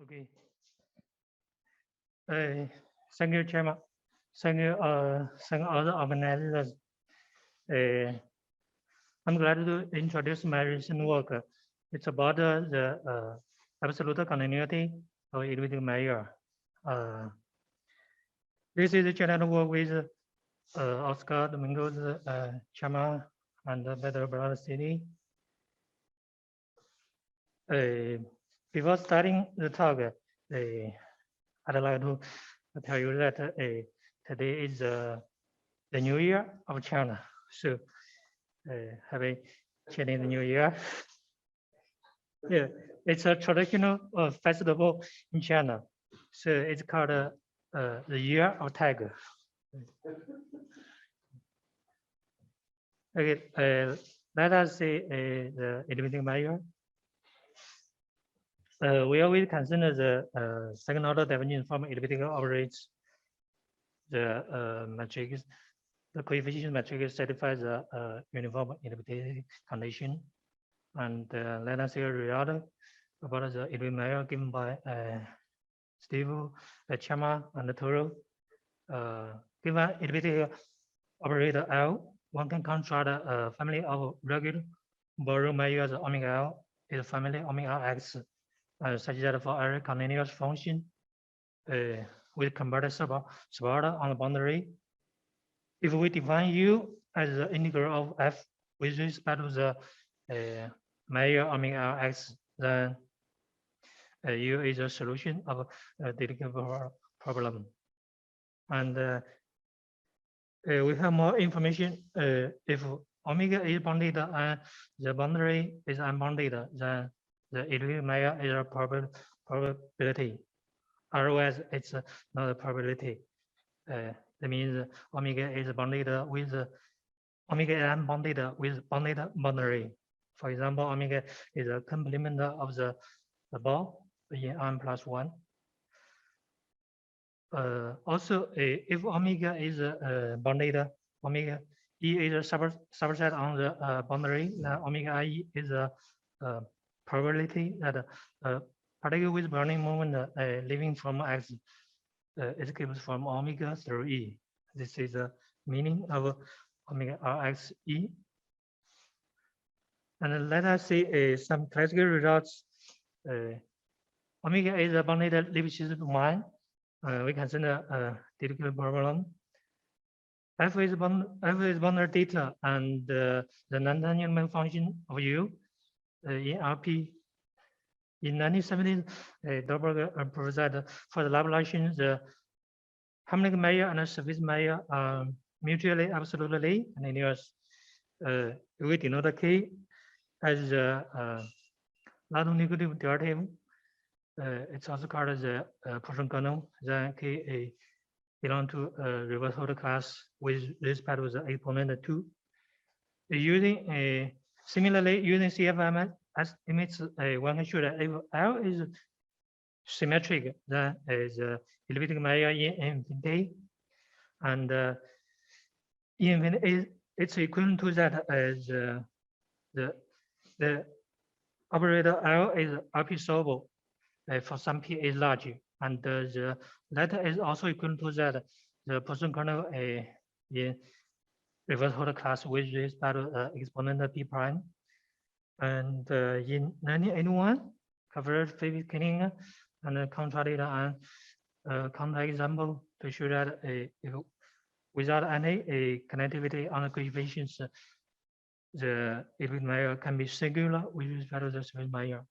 Okay. Thank you, Chairman. Thank you, other organizers. I'm glad to introduce my recent work. It's about the absolute continuity of elliptic measure. This is a general work with Oscar Domingo's Chama and Perturbability. Before starting the talk, I'd like to tell you that today is the New Year of China. So happy Chinese New Year. Yeah, it's a traditional festival in China. So it's called the Year of Tiger. Okay, let us see the elliptic measure. We always consider the second order definition from elliptical operates. The matrix, the coefficient matrix satisfies the uniform elliptic condition. And let us see a result about the elliptic measure given by Steve, Chama, and Toro. Given elliptic operator L, one can construct a family of regular Borel measures omega L is a family omega X, such that for every continuous function with converted support on the boundary, if we define U as the integral of F with respect to the measure omega X, then U is a solution of a deductible problem. And we have more information. If omega is bounded and the boundary is unbounded, then the elliptic measure is a probability. Otherwise, it's not a probability. That means omega is bounded with omega is unbounded with bounded boundary. For example, omega is a complement of the ball in n+1. Also, if omega is bounded, omega E is a subset on the boundary, then omega I is a probability that particle with Brownian moment leaving from X escapes from omega through E. This is the meaning of omega Rx E. And let us see some classical results. Omega is a bounded Lipschitz domain. We consider a deductible problem. F is bounded data and the non-tangential function of U in RP. In 1970s, Dahlberg proved that for the Laplacian, the harmonic measure and the surface measure are mutually absolutely continuous. We denote K as the non-negative derivative. It's also called as the Poisson kernel. Then K belongs to a reverse order class with respect to the exponent 2. Similarly, using CFM estimates, one can show that if L is symmetric, then is elliptic measure in infinity, and in infinity it's equivalent to that as the operator L is RP solvable for some P is large, and the latter is also equivalent to that the Poisson kernel in reverse order class with respect to exponent P prime. And in 1981, covered Dahlberg-Kenig and contrasted an counterexample to show that without any connectivity on the coefficients, the elliptic measure can be singular with respect to the surface measure.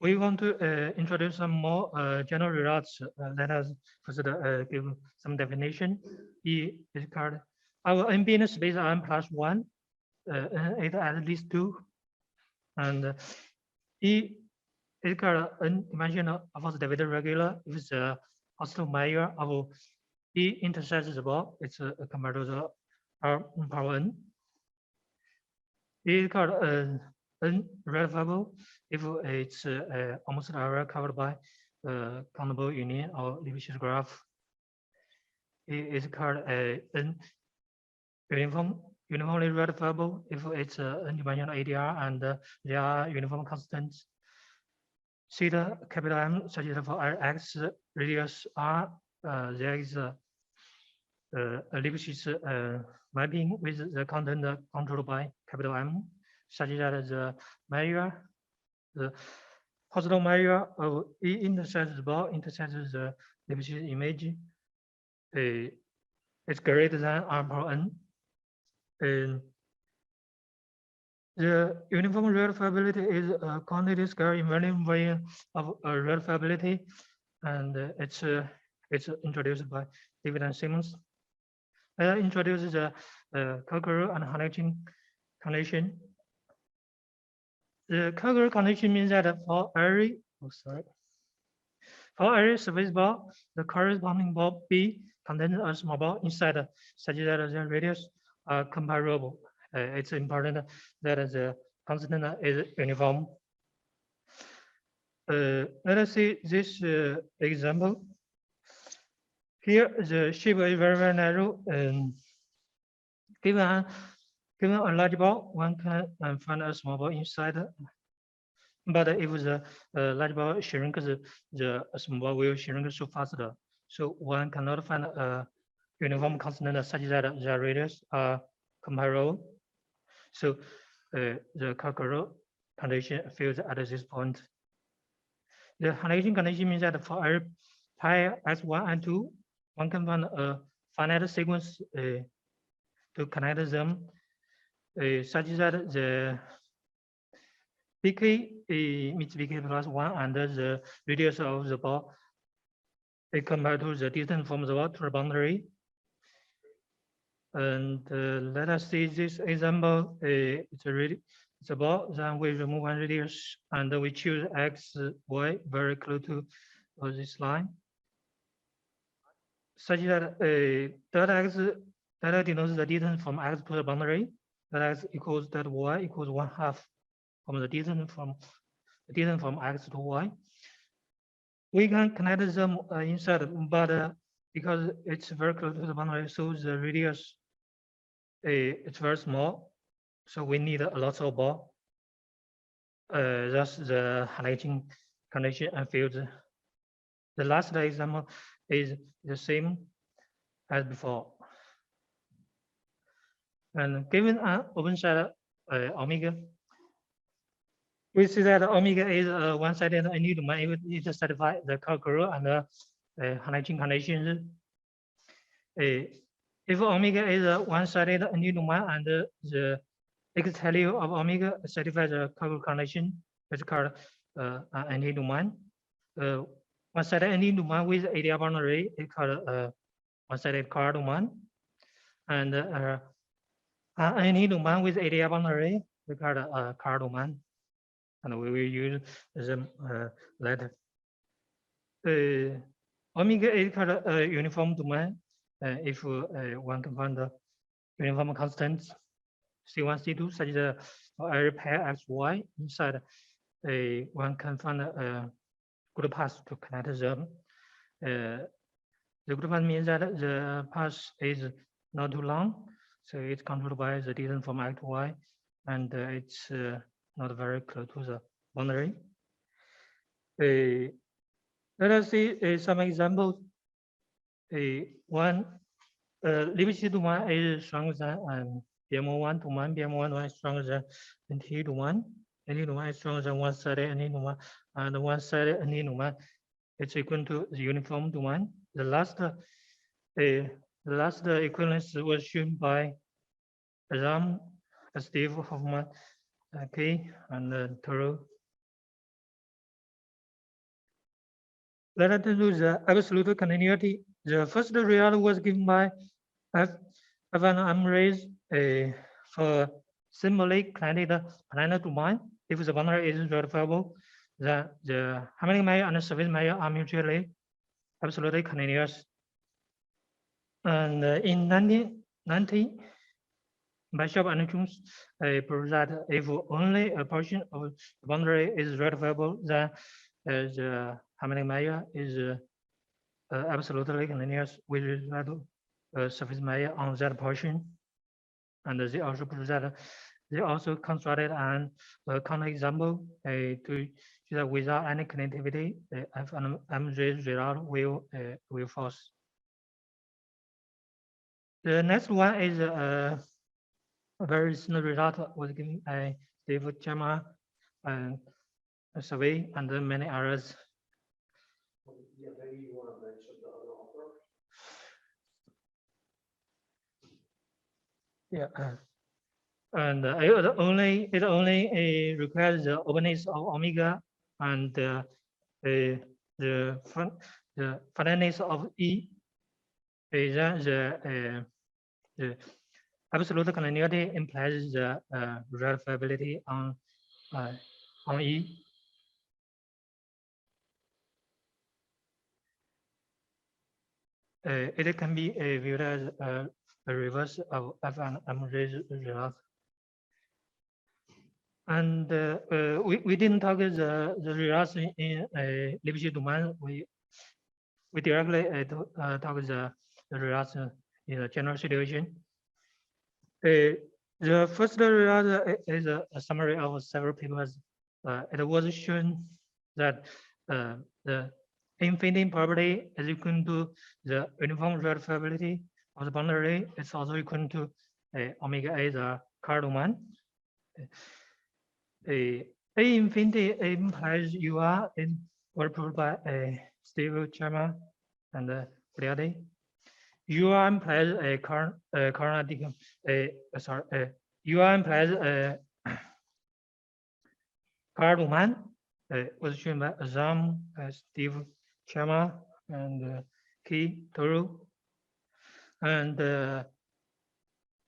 We want to introduce some more general results. Let us first give some definition. E is called our n-binary space are n+1, it at least 2, and E is called n-dimensional Hausdorff regular with the Hausdorff measure of E intersects the ball. It's compared to the R power n. E is called n-rectifiable if it's almost area covered by countable union or Lipschitz graph. It is called n uniform uniformly rectifiable if it's an dimensional ADR and there are uniform constants. Theta capital M such that for X radius R, there is a ellipsis mapping with the content controlled by capital M, such that the measure, the Hausdorff measure of E intersects the ball intersects the ellipsis image. It's greater than R per N. And the uniform rectifiability is a quantity scale invariant way of rectifiability, and it's introduced by David and Simmons. Introduces the Cockerell and Huntington condition. The Cockerell condition means that for every surface ball, the corresponding ball B contains a small ball inside such that the radius are comparable. It's important that the constant is uniform. Let us see this example. Here, the shape is very, very narrow, and given a large ball, one can find a small ball inside. But if the large ball shrinks, the small ball will shrink so faster. So one cannot find a uniform constant such that the radius are comparable. So the Cockerell condition fails at this point. The Huntington condition means that for every pair S1 and 2, one can find a finite sequence to connect them such that the BK meets BK plus 1 and the radius of the ball is compared to the distance from the ball to the boundary. And let us see this example. It's a ball, then we remove one radius and we choose X, Y very close to this line. Such that delta X delta denotes the distance from X to the boundary. Delta X equals delta Y equals 1/2 from the distance from X to Y. We can connect them inside, but because it's very close to the boundary, so the radius it's very small, so we need a lot of ball. Thus the Huntington condition and fields. The last example is the same as before. And given an open set omega, we see that omega is one-sided and new domain if it satisfies the Cockerell and the Huntington conditions. If omega is one-sided and new domain and the X value of omega satisfies the Cockerell condition, it's called an new domain. One-sided any domain with ADR boundary is called one-sided Carl domain, and any domain with ADR boundary is called Carl domain, and we will use them later. Omega is called a uniform domain if one can find the uniform constants C1, C2, such that for every pair XY inside, one can find a good path to connect them. The good path means that the path is not too long, so it's controlled by the distance from X to Y, and it's not very close to the boundary. Let us see some examples. One, Elliptic domain is stronger than BM1 domain. BM1 is stronger than NTA domain. NTA domain is stronger than one-sided NTA domain, and one-sided NTA domain is equal to the uniform domain. The last equivalence was shown by Ram, Steve Hoffman, K, and Toro. Let us do the absolute continuity. The first result was given by F1 raised for similarly connected planar domain. If the boundary is rectifiable, then the harmonic measure and the surface measure are mutually absolutely continuous. And in 1990, Bishop and Jones proved that if only a portion of the boundary is rectifiable, then the harmonic measure is absolutely continuous with respect to surface measure on that portion. and they also prove that they also constructed an counterexample to show that without any connectivity, the FNM result will false. The next one is a very similar result was given by David Chama and survey and many others. Yeah, maybe you want to mention the other author. Yeah, and it only requires the openness of omega and the finiteness of E. Then the absolute continuity implies the rectifiability on E. It can be viewed as a reverse of F and M result. And we didn't talk the results in Lipschitz domain. We directly talk the results in a general situation. The first result is a summary of several papers. It was shown that the infinity property is equal to the uniform rectifiability of the boundary. It's also equal to omega A, the Carl domain. A infinity implies you are in were proved by Steve Chama and Briade. U implies a chromatic U implies a Carl domain was shown by Azam, Steve Chama, and Ki Toru. And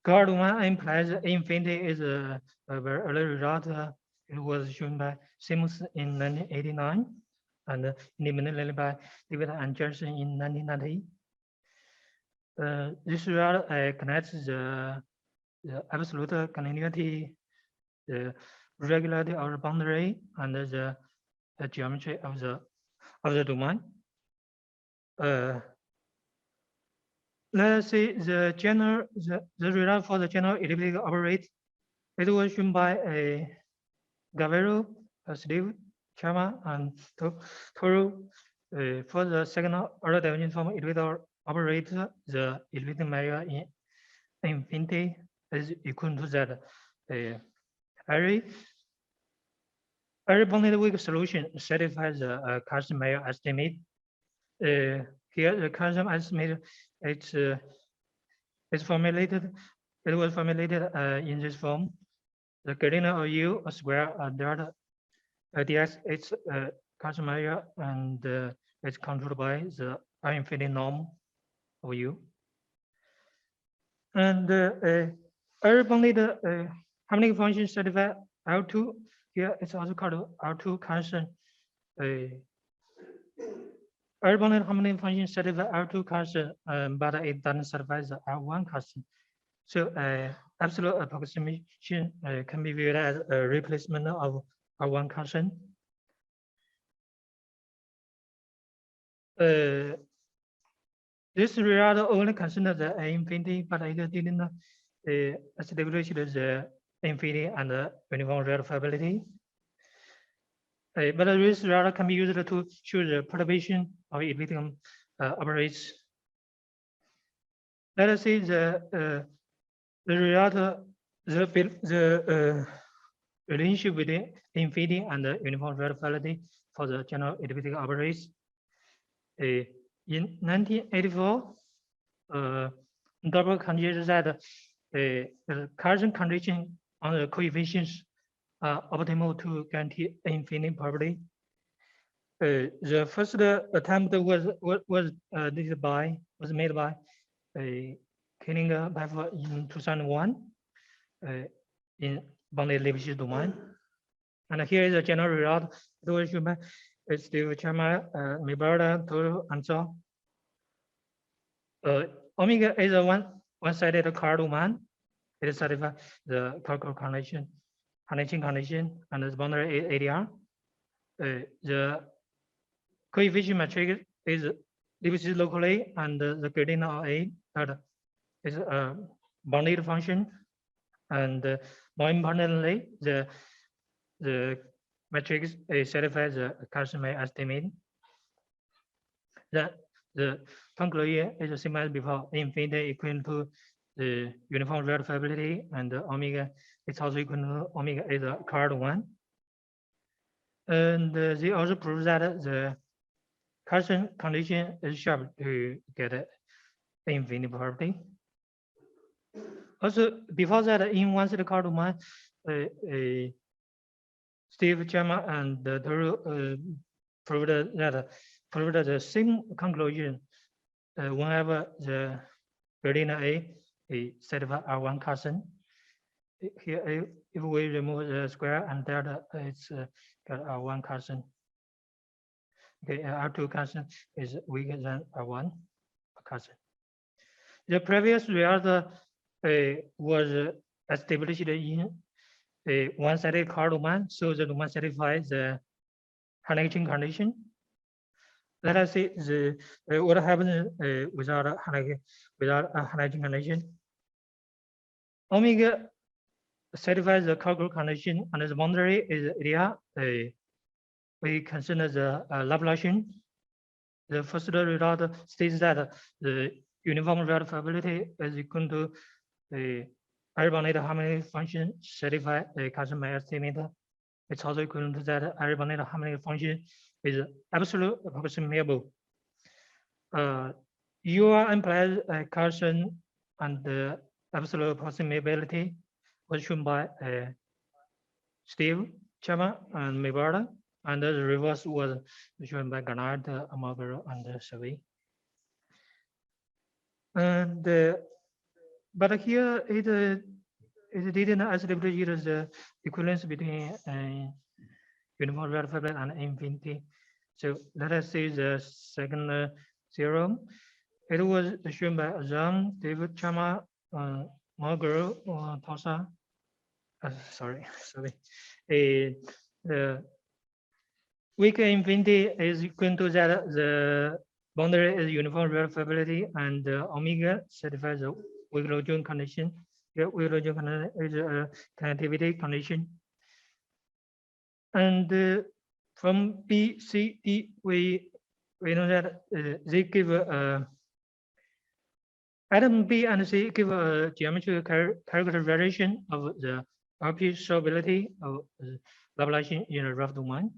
Carl domain implies infinity is a very early result. It was shown by Simmons in 1989 and independently by David and Johnson in 1990. This result connects the absolute continuity, the regularity of the boundary, and the geometry of the domain. Let's see the result for the general elliptic operator. It was shown by Gavero, Steve, Chama, and Toru. For the second order dimension form elliptic operator, the elliptic measure in infinity is equal to that. Every bounded weak solution satisfies the Carleson measure estimate. Here the Carleson estimate it's formulated. It was formulated in this form. The gradient of U square delta dx it's Carleson measure and it's controlled by the infinity norm of U. And every bounded harmonic function satisfies L2. Here it's also called L2 Carleson. Every bounded harmonic function satisfies L2 Carleson, but it doesn't satisfy the L1 Carleson. So absolute approximation can be viewed as a replacement of L1 Carleson. This result only considers the infinity, but it didn't establish the infinity and the uniform rectifiability. But this result can be used to show the perturbation of elliptic operators. Let us see the result, the relationship between infinity and the uniform rectifiability for the general elliptic operators. In 1984, Dahlberg-Kenig that the Carleson condition on the coefficients are optimal to guarantee infinity property. The first attempt was made by Kenig-Pipher in 2001 in bounded Lipschitz domain. And here is a general result. It was shown by Steve Chama, Mibarda, Toru, and so. Omega is a one-sided Carl domain. It satisfies the conical condition, and the boundary ADR. The coefficient matrix is Lipschitz locally, and the gradient of A that is a bounded function. And more importantly, the matrix satisfies the Carleson estimate. That the conclusion is the same as before. Infinity equal to the uniform rectifiability, and omega is also equal to omega is a card one. And they also prove that the Carleson condition is sharp to get infinity property. Also, before that, in one set card one, Steve Chama and Doru proved the same conclusion whenever the gradient A satisfies R1 Carleson. Here, if we remove the square and delta, it's got R1 Carleson. Okay, R2 Carleson is weaker than R1 Carleson. The previous result was established in one-sided card domain, so the domain satisfies the Hannigan condition. Let us see what happens without a Hannigan condition. Omega satisfies the conical condition, and the boundary is area. We consider the Laplacian. The first result states that the uniform rectifiability is equal to the Arrowbounded harmonic function satisfy the Carleson estimate. It's also equal to that Arrowbounded harmonic function is absolute approximable. UR implies Carleson and the absolute approximability was shown by Steve Chama and Mibara, and the reverse was shown by Garnard, Amagaro, and Savi. And but here it didn't establish the equivalence between uniform rectifiability and infinity. So let us see the second theorem. It was shown by Zhang, David Chama, Magaro, Tosa. Sorry. The weak infinity is equal to that the boundary is uniform rectifiability, and omega satisfies the Wiggler-Jones condition. The Wiggler-Jones condition is a connectivity condition. And from B, C, D, we know that they give atom B and C give a geometrical characterization of the repeatability of Laplacian in a rough domain.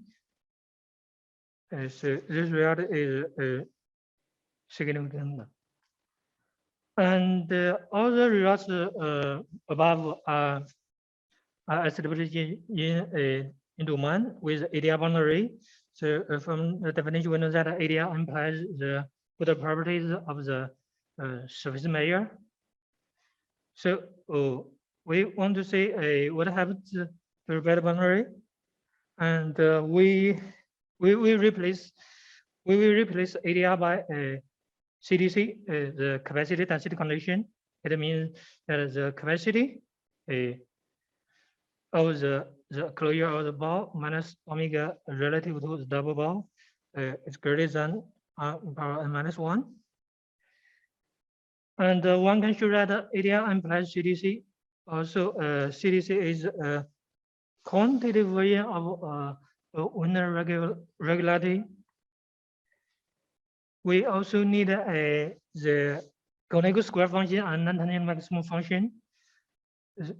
So this result is significant. And all the results above are established in domain with area boundary. So from the definition, we know that area implies the good properties of the surface measure. So we want to say what happens to the red boundary, and we will replace area by CDC, the capacity density condition. It means that the capacity of the closure of the ball minus omega relative to the double ball is greater than power n minus 1. And one can show that area implies CDC. Also, CDC is a quantitative version of Wiener regularity. We also need the conical square function and non-tangential maximum function.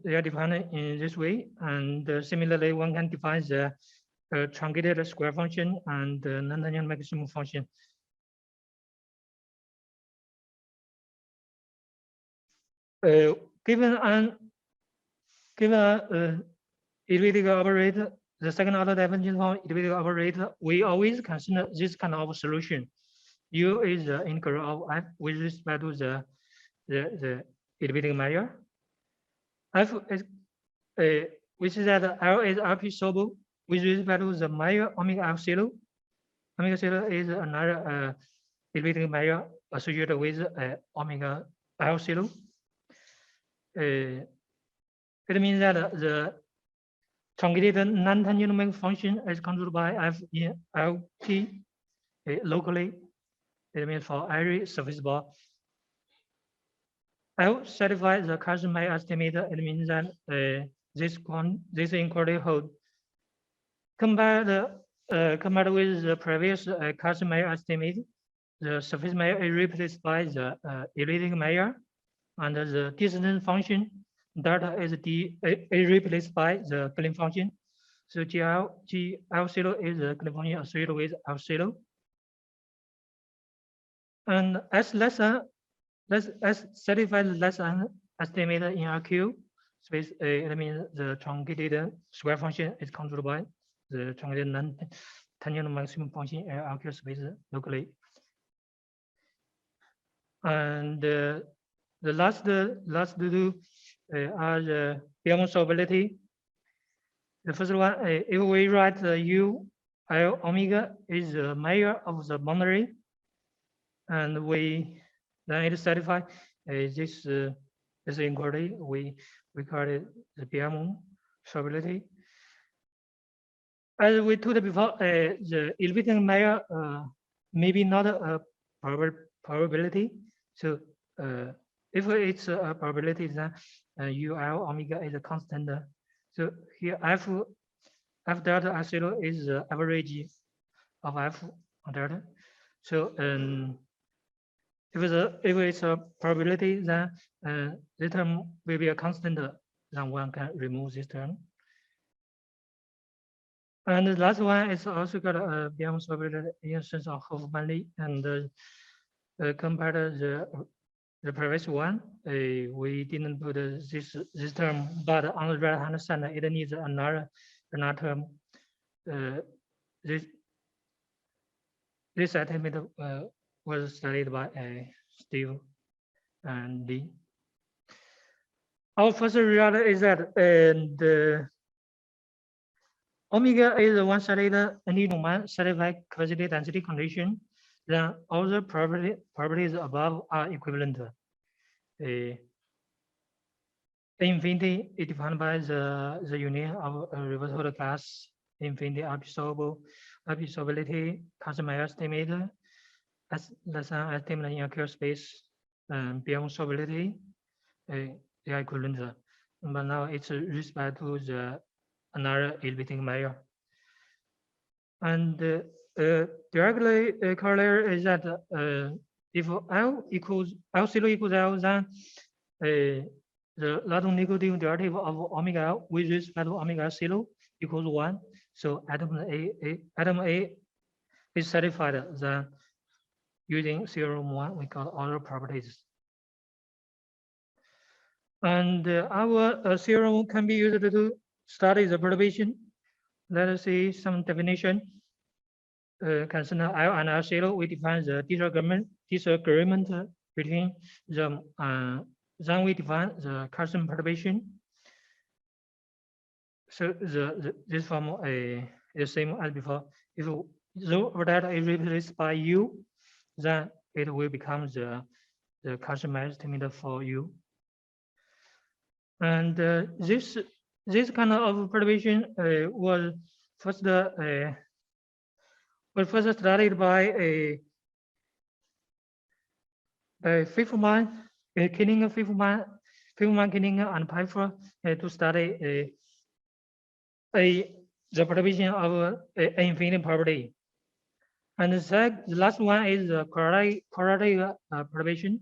They are defined in this way, and similarly, one can define the truncated square function and the non-tangential maximum function. Given an elliptical operator, the second order definition of elliptical operator, we always consider this kind of solution. U is the integral of f with respect to the elliptical measure. F is which is that L is RP solvable with respect to the measure omega f zero. Omega zero is another elliptical measure associated with omega L zero. It means that the truncated non-tangential function is controlled by f in LT locally. It means for every surface ball. L satisfies the Carleson Mayer estimate. It means that this inquiry hold. Compared with the previous Carleson Mayer estimate, the surface Mayer is replaced by the elliptic Mayer, and the distance function delta is replaced by the Klein function. So GL0 is the Klein function associated with L0. And S satisfies less than estimated in RQ space. It means the truncated square function is controlled by the truncated non-tangential maximum function in RQ space locally. And the last two are the Biamo solvability. The first one, if we write the U L omega is the measure of the boundary, and then it satisfies this inquiry. We call it the Biamo solvability. As we told before, the elliptic measure maybe not a probability. So if it's a probability, then UL omega is a constant. So here F delta R0 is the average of F delta. So if it's a probability, then this term will be a constant. Then one can remove this term. And the last one is also got a Biamo solvability in sense of Hoffman-Lee, and compared to the previous one, we didn't put this term, but on the right hand side, it needs another term. This estimate was studied by Steve and Lee. Our first result is that the omega is a one-sided anti-domain satisfied capacity density condition. Then all the properties above are equivalent. Infinity is defined by the union of a reversible class. Infinity solvability, Carleson Mayer estimate, as less than estimate in a Q space, and Biamo solvability, they are equivalent. But now it's respect to the another elliptic measure. And directly corollary is that if L0 equals L, then the Ladon-Nikodym derivative of omega L with respect to omega L0 equals 1. So atom A is satisfied. Then using theorem 1, we got other properties. And our theorem can be used to study the perturbation. Let us see some definition. Concerning L and L0, we define the disagreement between them. Then we define the Carleson perturbation. So this form is the same as before. If the data is replaced by U, then it will become the Carleson Mayer estimate for U. And this kind of perturbation was first studied by Pfefferman, Keninger, and Pipher to study the perturbation of an infinite property. And the last one is the quadratic perturbation.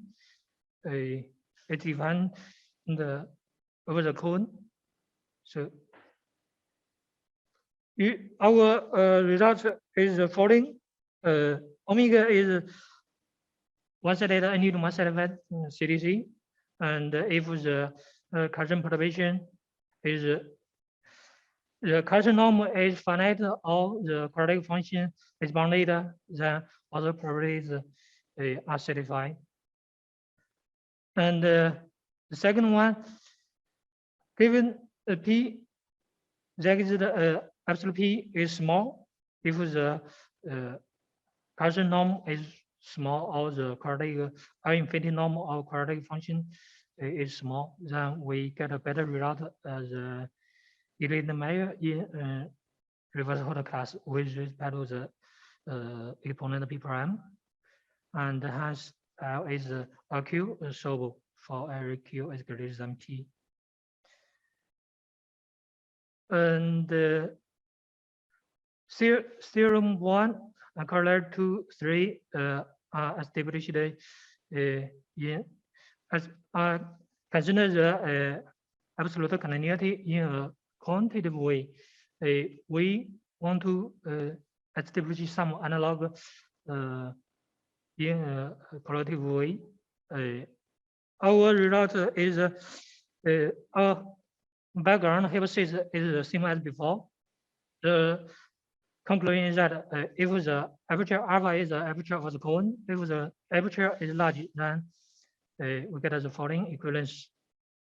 It's defined over the cone. So our result is the following. Omega is one-sided anti-domain satisfied CDC, and if the Carleson perturbation is the Carleson norm is finite or the quadratic function is bounded, then other properties are satisfied. And the second one, given P, that is the absolute P is small. If the Carleson norm is small or the quadratic or infinity norm of quadratic function is small, then we get a better result as the elliptic measure in reversible class with respect to the exponent P prime, and hence L is RQ solvable. for every Q is greater than P. And theorem 1 and corollary 2, 3 are established in as consider the absolute continuity in a quantitative way. We want to establish some analog in a qualitative way. Our result is our background hypothesis is the same as before. The conclusion is that if the aperture alpha is the aperture of the cone, if the aperture is large, then we get the following equivalence.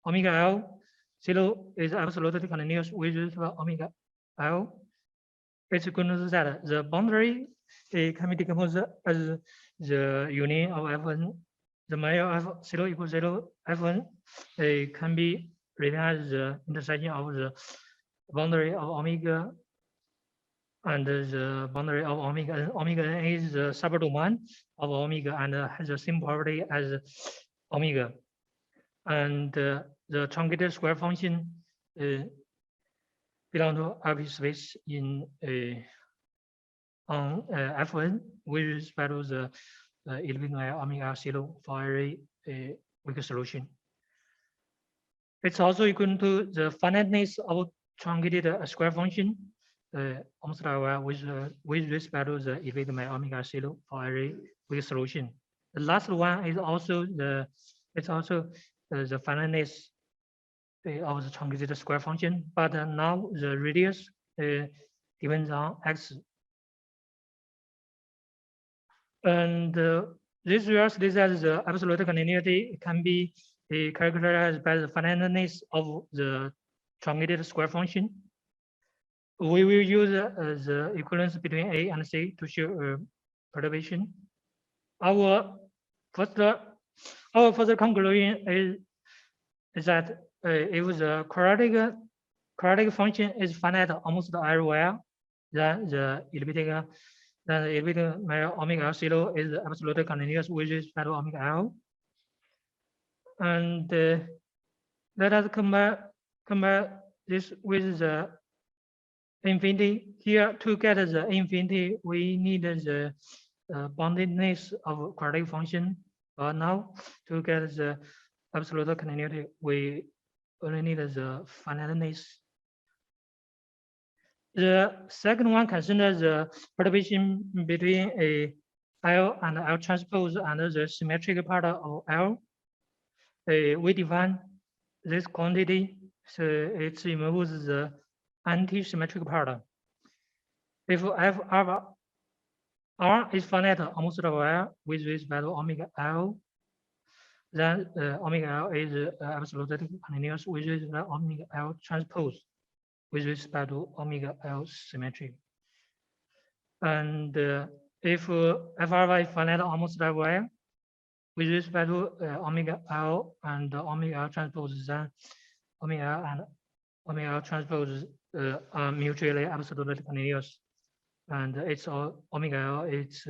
Omega L 0 is absolutely continuous with omega L. It's equivalent that the boundary can be decomposed as the union of F1. The measure of 0 equals 0 F1 can be written as the intersection of the boundary of omega and the boundary of omega. And omega is the subdomain of omega and has the same property as omega. And the truncated square function belong to RP space in on F1 with respect to the elliptic omega 0 for every weak solution. It's also equal to the finiteness of truncated square function almost with respect to the elliptic omega 0 for every weak solution. The last one is also the finiteness of the truncated square function, but now the radius depends on x. And this result is that the absolute continuity can be characterized by the finiteness of the truncated square function. We will use the equivalence between A and C to show perturbation. Our further conclusion is that if the quadratic function is finite almost everywhere, then the elliptic omega 0 is absolutely continuous with respect to omega L. And let us compare this with the infinity. Here, to get the infinity, we need the boundedness of quadratic function. But now, to get the absolute continuity, we only need the finiteness. The second one considers the perturbation between a L and L transpose and the symmetric part of L. We define this quantity, so it removes the anti-symmetric part. If F alpha R is finite almost everywhere with respect to omega L, then omega L is absolutely continuous with respect to omega L transpose with respect to omega L symmetric. And if F alpha is finite almost everywhere with respect to omega L and omega L transpose, then omega L and omega L transpose are mutually absolutely continuous. And it's all omega L is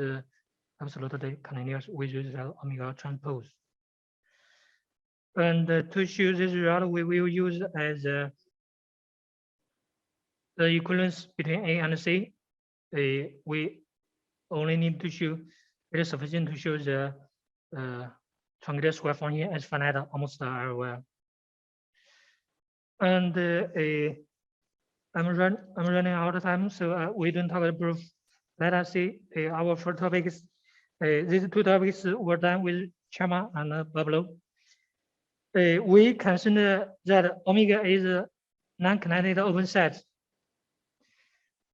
absolutely continuous with respect to omega L transpose. And to show this result, we will use as the equivalence between A and C. We only need to show it is sufficient to show the truncated square function as finite almost everywhere. And I'm running out of time, so we don't talk about proof. Let us see our first topics. These two topics were done with Chama and Pablo. We consider that omega is a non-connected open set.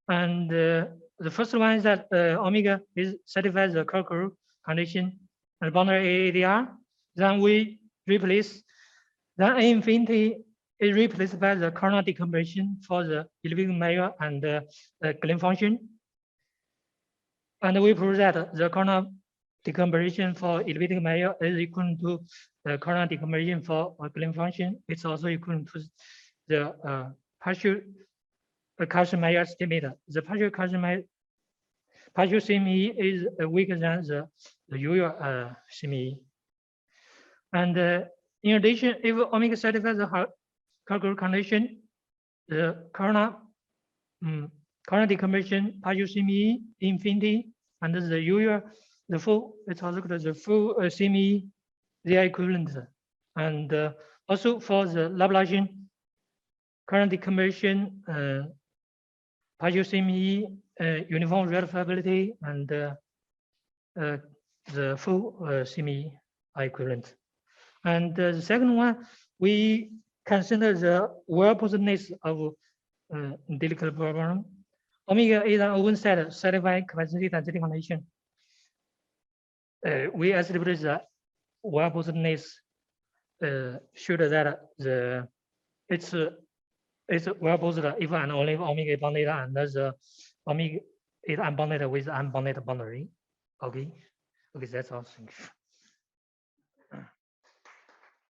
And the first one is that omega is satisfies the conical condition and boundary ADR. Then we replace, then A infinity is replaced by the Carnot decomposition for the elliptic measure and the Gleim function. And we prove that the Carnot decomposition for elliptic measure is equal to the Carnot decomposition for a Gleim function. It's also equal to the partial Carleson measure estimate. The partial Carleson partial CME is weaker than the usual CME. And In addition, if omega satisfies the Carleson condition, the corner decomposition partial semi infinity and the usual the full it's also called the full semi they are equivalent. And also for the Laplacian current decomposition partial semi uniform rectifiability and the full semi are equivalent. And the second one, we consider the well-posedness of Dirichlet problem. Omega is an open set satisfying capacity density condition. We establish the well-posedness show that it's well-posed if and only if omega is bounded and the omega is unbounded with unbounded boundary. Okay, that's all. Thank you.